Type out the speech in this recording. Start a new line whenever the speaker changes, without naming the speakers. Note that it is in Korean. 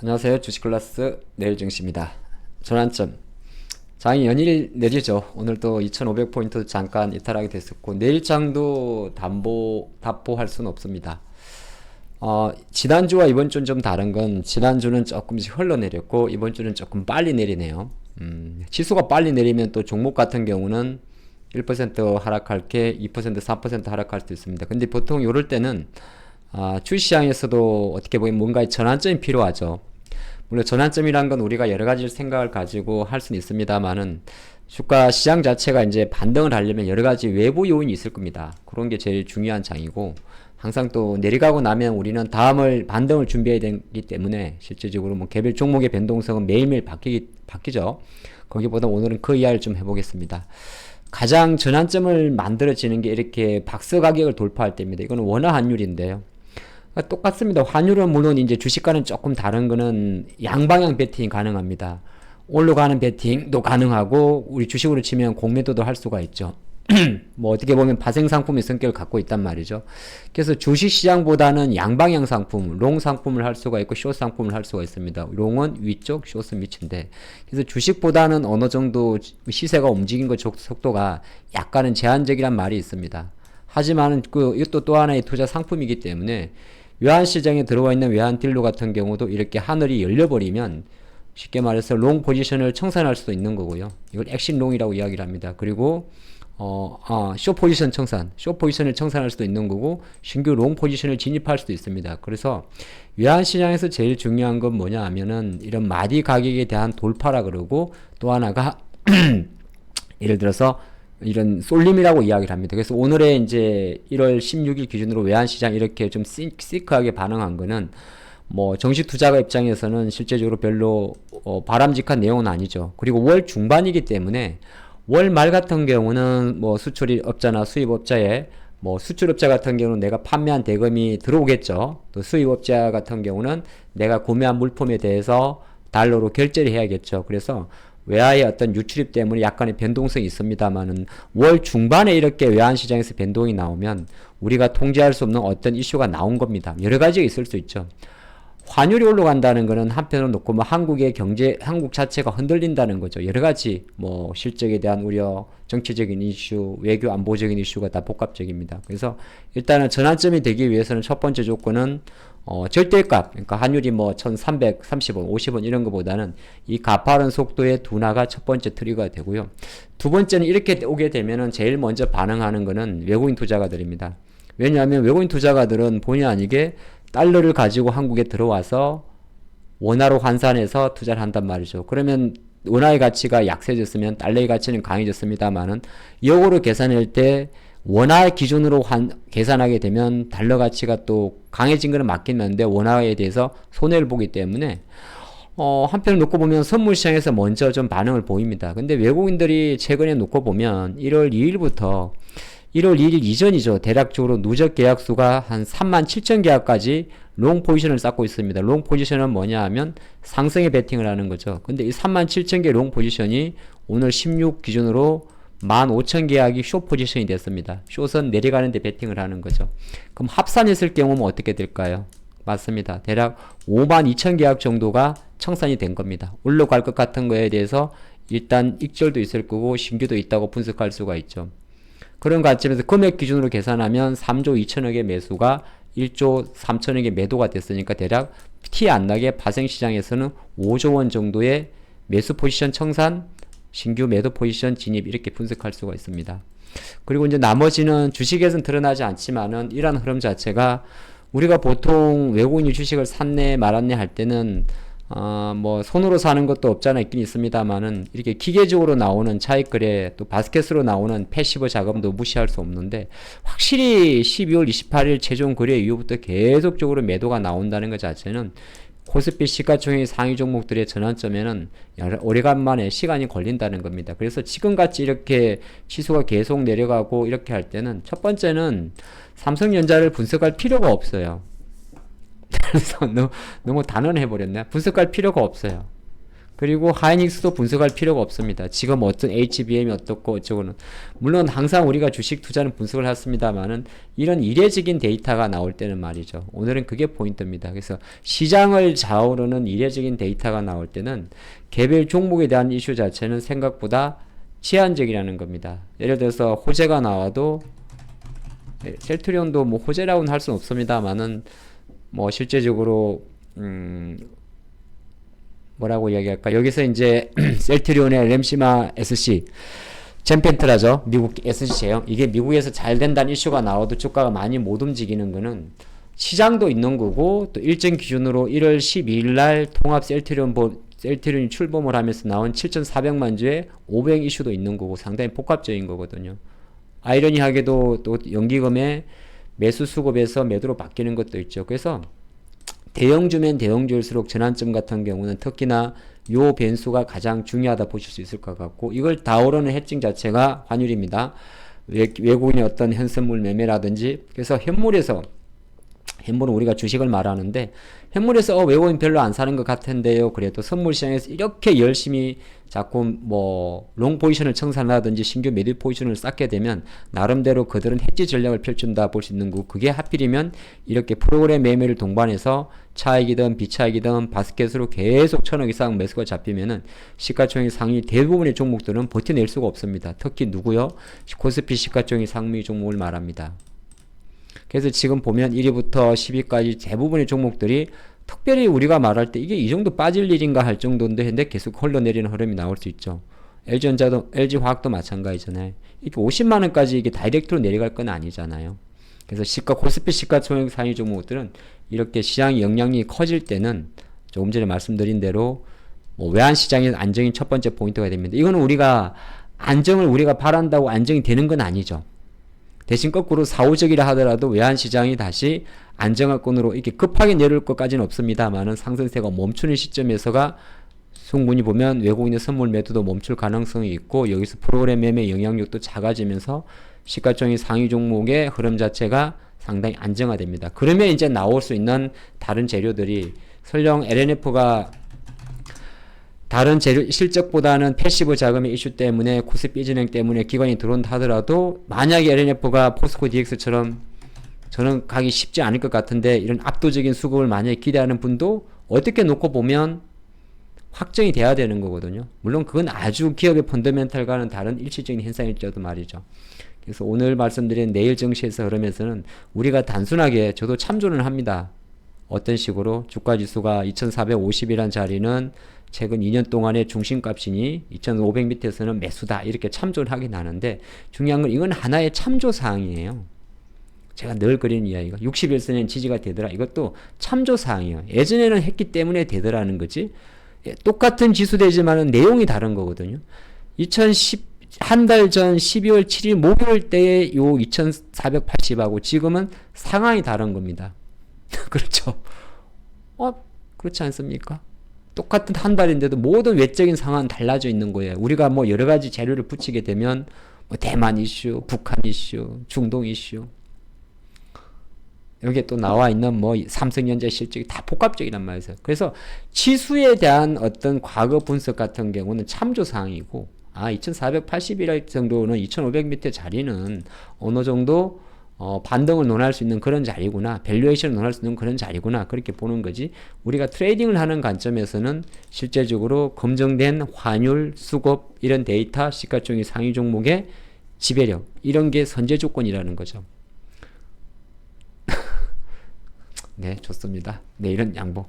안녕하세요. 주식클래스 내일증시입니다. 전환점. 장이 연일 내리죠. 오늘도 2500포인트 잠깐 이탈하게 됐었고 내일장도 답보할 수는 없습니다. 지난주와 이번 주는 좀 다른 건 지난주는 조금씩 흘러내렸고 이번 주는 조금 빨리 내리네요. 지수가 빨리 내리면 또 종목 같은 경우는 1% 하락할 게 2%, 3% 하락할 수도 있습니다. 근데 보통 이럴 때는 주시장에서도 어떻게 보면 뭔가의 전환점이 필요하죠. 물론 전환점이란 건 우리가 여러 가지 생각을 가지고 할 수는 있습니다만은 주가 시장 자체가 이제 반등을 하려면 여러 가지 외부 요인이 있을 겁니다. 그런 게 제일 중요한 장이고 항상 또 내려가고 나면 우리는 다음을 반등을 준비해야 되기 때문에 실질적으로 뭐 개별 종목의 변동성은 매일매일 바뀌죠. 거기보다 오늘은 그 이야기를 좀 해보겠습니다. 가장 전환점을 만들어지는 게 이렇게 박스 가격을 돌파할 때입니다. 이거는 원화 환율인데요. 똑같습니다. 환율은 물론 이제 주식과는 조금 다른 거는 양방향 베팅이 가능합니다. 올라가는 베팅도 가능하고 우리 주식으로 치면 공매도도 할 수가 있죠. 뭐 어떻게 보면 파생 상품의 성격을 갖고 있단 말이죠. 그래서 주식 시장보다는 양방향 상품, 롱 상품을 할 수가 있고 숏 상품을 할 수가 있습니다. 롱은 위쪽, 숏은 밑인데 그래서 주식보다는 어느 정도 시세가 움직인 것 속도가 약간은 제한적이란 말이 있습니다. 하지만 이것도 또 하나의 투자 상품이기 때문에 외환시장에 들어와 있는 외환딜로 같은 경우도 이렇게 하늘이 열려버리면 쉽게 말해서 롱 포지션을 청산할 수도 있는 거고요. 이걸 액션 롱이라고 이야기를 합니다. 그리고 숏 포지션 청산, 숏 포지션을 청산할 수도 있는 거고 신규 롱 포지션을 진입할 수도 있습니다. 그래서 외환시장에서 제일 중요한 건 뭐냐 하면은 이런 마디 가격에 대한 돌파라 그러고 또 하나가 예를 들어서 이런 쏠림이라고 이야기를 합니다. 그래서 오늘의 이제 1월 16일 기준으로 외환시장 이렇게 좀 시크하게 반응한 거는 뭐 정식 투자가 입장에서는 실제적으로 별로 바람직한 내용은 아니죠. 그리고 월 중반이기 때문에 월 말 같은 경우는 뭐 수출업자나 수입업자에 뭐 수출업자 같은 경우는 내가 판매한 대금이 들어오겠죠. 또 수입업자 같은 경우는 내가 구매한 물품에 대해서 달러로 결제를 해야겠죠. 그래서 외화의 어떤 유출입 때문에 약간의 변동성이 있습니다만은 월 중반에 이렇게 외환시장에서 변동이 나오면 우리가 통제할 수 없는 어떤 이슈가 나온 겁니다. 여러 가지가 있을 수 있죠. 환율이 올라간다는 것은 한편으로 놓고 뭐 한국의 경제, 한국 자체가 흔들린다는 거죠. 여러 가지 뭐 실적에 대한 우려, 정치적인 이슈, 외교 안보적인 이슈가 다 복합적입니다. 그래서 일단은 전환점이 되기 위해서는 첫 번째 조건은 절대값, 그러니까 환율이 뭐 1330원, 50원 이런 것보다는 이 가파른 속도의 둔화가 첫 번째 트리거가 되고요. 두 번째는 이렇게 오게 되면은 제일 먼저 반응하는 거는 외국인 투자가들입니다. 왜냐하면 외국인 투자가들은 본의 아니게 달러를 가지고 한국에 들어와서 원화로 환산해서 투자를 한단 말이죠. 그러면 원화의 가치가 약세졌으면 달러의 가치는 강해졌습니다만은 역으로 계산할 때 원화 기준으로 계산하게 되면 달러 가치가 또 강해진 거는 맞긴 한데 원화에 대해서 손해를 보기 때문에 한편을 놓고 보면 선물 시장에서 먼저 좀 반응을 보입니다. 근데 외국인들이 최근에 놓고 보면 1월 2일부터 1월 2일 이전이죠. 대략적으로 누적 계약수가 한 37,000 계약까지 롱 포지션을 쌓고 있습니다. 롱 포지션은 뭐냐 하면 상승에 베팅을 하는 거죠. 근데 이 37,000개 롱 포지션이 오늘 16 기준으로 15,000 계약이 숏 포지션이 됐습니다. 숏은 내려가는데 베팅을 하는 거죠. 그럼 합산했을 경우는 어떻게 될까요? 맞습니다. 대략 52,000 계약 정도가 청산이 된 겁니다. 올라갈 것 같은 거에 대해서 일단 익절도 있을 거고 신규도 있다고 분석할 수가 있죠. 그런 관점에서 금액 기준으로 계산하면 3조 2천억의 매수가 1조 3천억의 매도가 됐으니까 대략 티 안 나게 파생시장에서는 5조 원 정도의 매수 포지션 청산, 신규 매도 포지션 진입 이렇게 분석할 수가 있습니다. 그리고 이제 나머지는 주식에서는 드러나지 않지만은 이러한 흐름 자체가 우리가 보통 외국인이 주식을 샀네 말았네 할 때는 뭐 손으로 사는 것도 없잖아 있긴 있습니다만은 이렇게 기계적으로 나오는 차익거래 또 바스켓으로 나오는 패시브 자금도 무시할 수 없는데 확실히 12월 28일 최종 거래 이후부터 계속적으로 매도가 나온다는 것 자체는 코스피 시가총액 상위 종목들의 전환점에는 오래간만에 시간이 걸린다는 겁니다. 그래서 지금같이 이렇게 지수가 계속 내려가고 이렇게 할 때는 첫 번째는 삼성전자를 분석할 필요가 없어요. 그래서 너무 단언해버렸네. 분석할 필요가 없어요. 그리고 하이닉스도 분석할 필요가 없습니다. 지금 어떤 HBM이 어떻고 어쩌고는 물론 항상 우리가 주식 투자는 분석을 했습니다만은 이런 이례적인 데이터가 나올 때는 말이죠. 오늘은 그게 포인트입니다. 그래서 시장을 좌우르는 이례적인 데이터가 나올 때는 개별 종목에 대한 이슈 자체는 생각보다 제한적이라는 겁니다. 예를 들어서 호재가 나와도 셀트리온도 뭐 호재라고는 할 수는 없습니다만은 뭐 실제적으로 뭐라고 이야기할까? 여기서 이제 셀트리온의 램시마 SC 젠펜트라죠. 미국 SC 제형. 이게 미국에서 잘 된다는 이슈가 나와도 주가가 많이 못 움직이는 거는 시장도 있는 거고 또 일정 기준으로 1월 12일 날 통합 셀트리온이 출범을 하면서 나온 7,400만 주의 500 이슈도 있는 거고 상당히 복합적인 거거든요. 아이러니하게도 또 연기금의 매수 수급에서 매도로 바뀌는 것도 있죠. 그래서 대형주면 대형주일수록 전환점 같은 경우는 특히나 요 변수가 가장 중요하다 보실 수 있을 것 같고 이걸 다오르는 해칭 자체가 환율입니다. 외국인의 어떤 현선물 매매라든지 그래서 현물은 우리가 주식을 말하는데 현물에서 외국인 별로 안 사는 것 같은데요. 그래도 선물 시장에서 이렇게 열심히 자꾸 뭐 롱 포지션을 청산하든지 신규 매도 포지션을 쌓게 되면 나름대로 그들은 해지 전략을 펼친다 볼 수 있는 거고 그게 하필이면 이렇게 프로그램 매매를 동반해서 차익이든 비차익이든 바스켓으로 계속 1,000억 이상 매수가 잡히면은 시가총액 상위 대부분의 종목들은 버텨낼 수가 없습니다. 특히 누구요? 코스피 시가총액 상위 종목을 말합니다. 그래서 지금 보면 1위부터 10위까지 대부분의 종목들이 특별히 우리가 말할 때 이게 이 정도 빠질 일인가 할 정도인데 계속 흘러내리는 흐름이 나올 수 있죠. LG화학도 마찬가지잖아요. 이게 50만원까지 이게 다이렉트로 내려갈 건 아니잖아요. 그래서 코스피 시가총액 상위 종목들은 이렇게 시장의 영향력이 커질 때는 조금 전에 말씀드린 대로 뭐 외환시장의 안정이 첫 번째 포인트가 됩니다. 이거는 안정을 우리가 바란다고 안정이 되는 건 아니죠. 대신 거꾸로 사후적이라 하더라도 외환시장이 다시 안정화권으로 이렇게 급하게 내려올 것까지는 없습니다만은 상승세가 멈추는 시점에서가 충분히 보면 외국인의 선물 매도도 멈출 가능성이 있고 여기서 프로그램 매매 영향력도 작아지면서 시가총액 상위 종목의 흐름 자체가 상당히 안정화됩니다. 그러면 이제 나올 수 있는 다른 재료들이 설령 LNF가 다른 재료 실적보다는 패시브 자금의 이슈 때문에 코스피 진행 때문에 기관이 들어온다 하더라도 만약에 LNF가 포스코 DX처럼 저는 가기 쉽지 않을 것 같은데 이런 압도적인 수급을 만약에 기대하는 분도 어떻게 놓고 보면 확정이 돼야 되는 거거든요. 물론 그건 아주 기업의 펀더멘탈과는 다른 일시적인 현상일지라도 말이죠. 그래서 오늘 말씀드린 내일 증시에서 흐름에서는 우리가 단순하게 저도 참조는 합니다. 어떤 식으로 주가지수가 2450이란 자리는 최근 2년 동안의 중심값이니 2500 밑에서는 매수다 이렇게 참조를 하긴 하는데 중요한 건 이건 하나의 참조사항이에요. 제가 늘 그리는 이야기가 61선엔 지지가 되더라. 이것도 참조사항이에요. 예전에는 했기 때문에 되더라는 거지. 똑같은 지수되지만은 내용이 다른 거거든요. 한 달 전 12월 7일 목요일 때의 요 2480하고 지금은 상황이 다른 겁니다. 그렇죠. 그렇지 않습니까? 똑같은 한 달인데도 모든 외적인 상황은 달라져 있는 거예요. 우리가 뭐 여러 가지 재료를 붙이게 되면 뭐 대만 이슈, 북한 이슈, 중동 이슈 여기에 또 나와 있는 뭐 삼성전자 실적이 다 복합적이란 말이죠. 그래서 지수에 대한 어떤 과거 분석 같은 경우는 참조사항이고 2480이라 정도는 2500 밑에 자리는 어느 정도 반등을 논할 수 있는 그런 자리구나. 밸류에이션을 논할 수 있는 그런 자리구나. 그렇게 보는 거지. 우리가 트레이딩을 하는 관점에서는 실제적으로 검증된 환율, 수급 이런 데이터, 시가총액 상위 종목의 지배력 이런 게 선제 조건이라는 거죠. 네, 좋습니다. 내일은 양보.